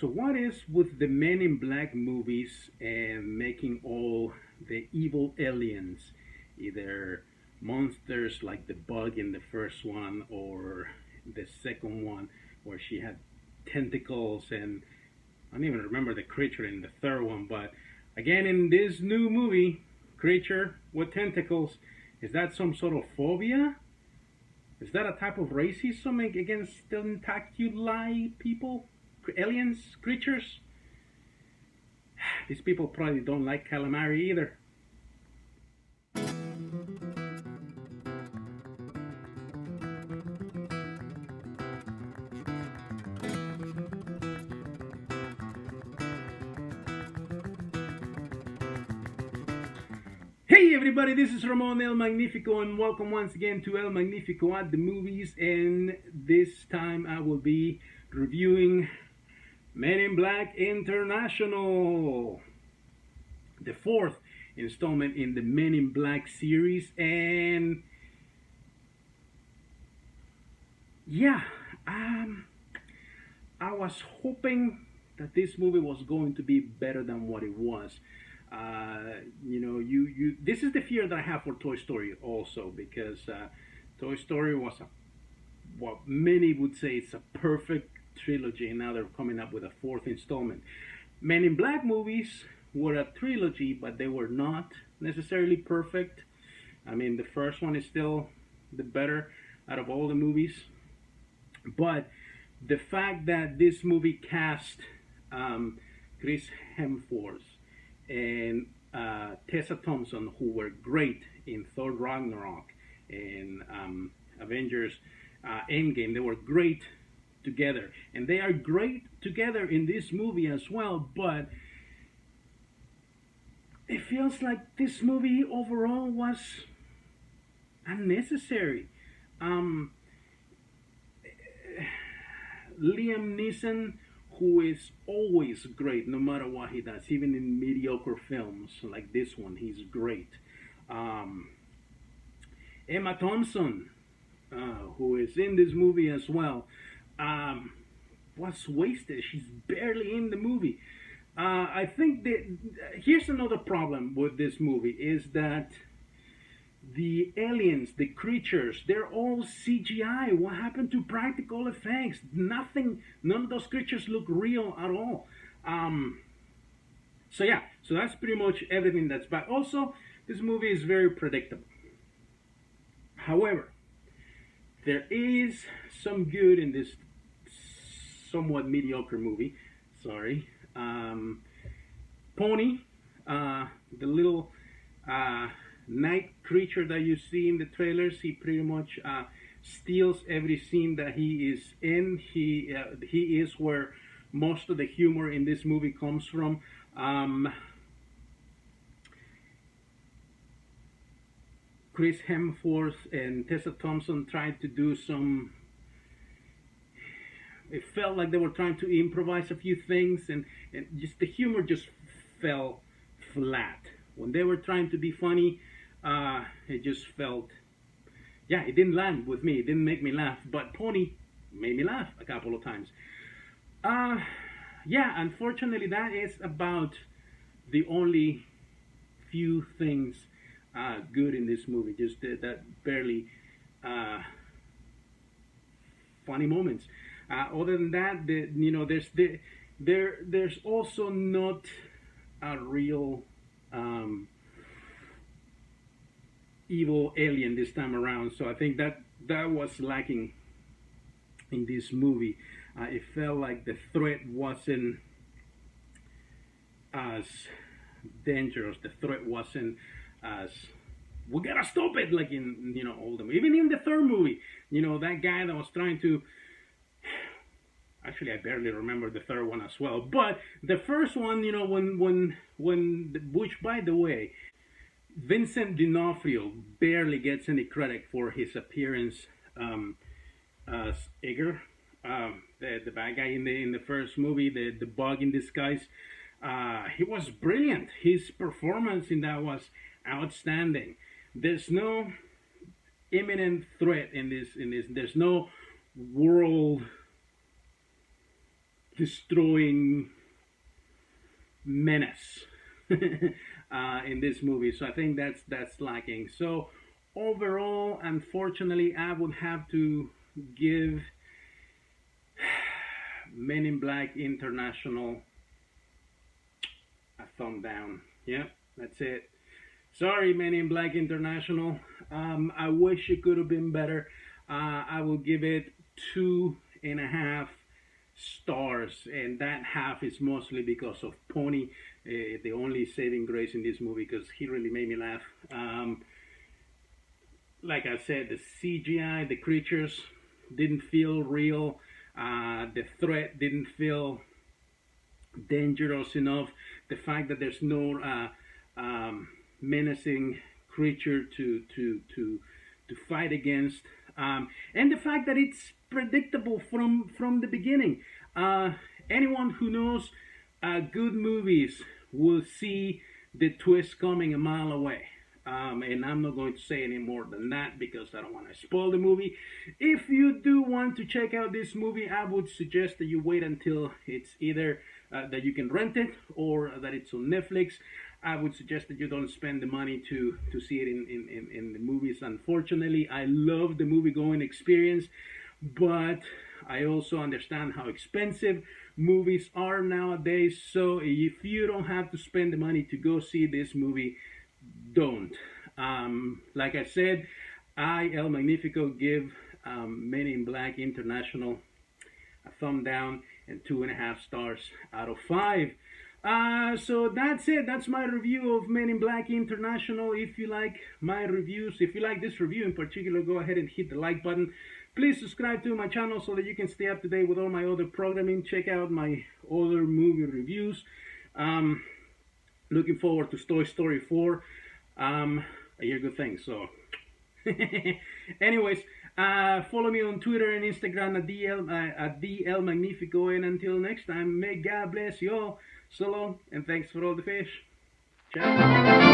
So what is with the Men in Black movies and making all the evil aliens, either monsters like the bug in the first one or the second one where she had tentacles, and I don't even remember the creature in the third one, but again in this new movie, creature with tentacles, is that some sort of phobia? Is that a type of racism against tentaculi people? Aliens? Creatures? These people probably don't like calamari either. Hey everybody, this is Ramon El Magnifico and welcome once again to El Magnifico at the movies, and this time I will be reviewing Men in Black International, the fourth installment in the Men in Black series. And yeah, I was hoping that this movie was going to be better than what it was. You this is the fear that I have for Toy Story also, because Toy Story was what many would say it's a perfect trilogy, and now they're coming up with a fourth installment. Men in Black movies were a trilogy, but they were not necessarily perfect. I mean, the first one is still the better out of all the movies, but the fact that this movie cast Chris Hemsworth and Tessa Thompson, who were great in Thor Ragnarok and Avengers Endgame, they were great together, and they are great together in this movie as well. But it feels like this movie overall was unnecessary. Liam Neeson, who is always great no matter what he does, even in mediocre films like this one, he's great. Emma Thompson, who is in this movie as well, was wasted. She's barely in the movie. I think that here's another problem with this movie is that the aliens, the creatures, they're all CGI. What happened to practical effects? Nothing. None of those creatures look real at all. So yeah, so that's pretty much everything that's bad. Also, this movie is very predictable. However, there is some good in this somewhat mediocre movie. Sorry. Pony, the little night creature that you see in the trailers, he pretty much steals every scene that he is in. He is where most of the humor in this movie comes from. Chris Hemsworth and Tessa Thompson tried to do some. It felt like they were trying to improvise a few things, and just the humor just fell flat. When they were trying to be funny, it just felt, yeah, it didn't land with me. It didn't make me laugh. But Pony made me laugh a couple of times. Yeah, unfortunately, that is about the only few things good in this movie. Just that barely funny moments. Other than that, there's also not a real evil alien this time around. So I think that was lacking in this movie. It felt like the threat wasn't as dangerous. The threat wasn't as, we gotta stop it, like in all the, even in the third movie. That guy that was trying to. Actually, I barely remember the third one as well. But the first one, which, by the way, Vincent D'Onofrio barely gets any credit for his appearance as Igor, the bad guy in the first movie, the bug in disguise. He was brilliant. His performance in that was outstanding. There's no imminent threat in this. There's no world destroying menace in this movie. So I think that's lacking. So overall, unfortunately, I would have to give Men in Black International a thumb down. Yeah, that's it. Sorry, Men in Black International. I wish it could have been better. I will give it 2.5 stars, and that half is mostly because of Pony, the only saving grace in this movie, because he really made me laugh. Like I said, the CGI, the creatures didn't feel real. The threat didn't feel dangerous enough. The fact that there's no menacing creature to fight against, and the fact that it's predictable from the beginning. Anyone who knows good movies will see the twist coming a mile away. And I'm not going to say any more than that because I don't want to spoil the movie. If you do want to check out this movie, I would suggest that you wait until it's either that you can rent it or that it's on Netflix. I would suggest that you don't spend the money to see it in the movies. Unfortunately, I love the movie going experience, but I also understand how expensive movies are nowadays. So if you don't have to spend the money to go see this movie, don't. Like I said, El Magnifico give Men in Black International a thumb down and 2.5 stars out of 5. So that's it. That's my review of Men in Black International. If you like my reviews, if you like this review in particular, go ahead and hit the like button. Please subscribe to my channel so that you can stay up to date with all my other programming. Check out my other movie reviews. Looking forward to Toy Story 4. I hear good things, so anyways, follow me on Twitter and Instagram at DL Magnifico, and until next time, may God bless you all. So long, and thanks for all the fish. Ciao.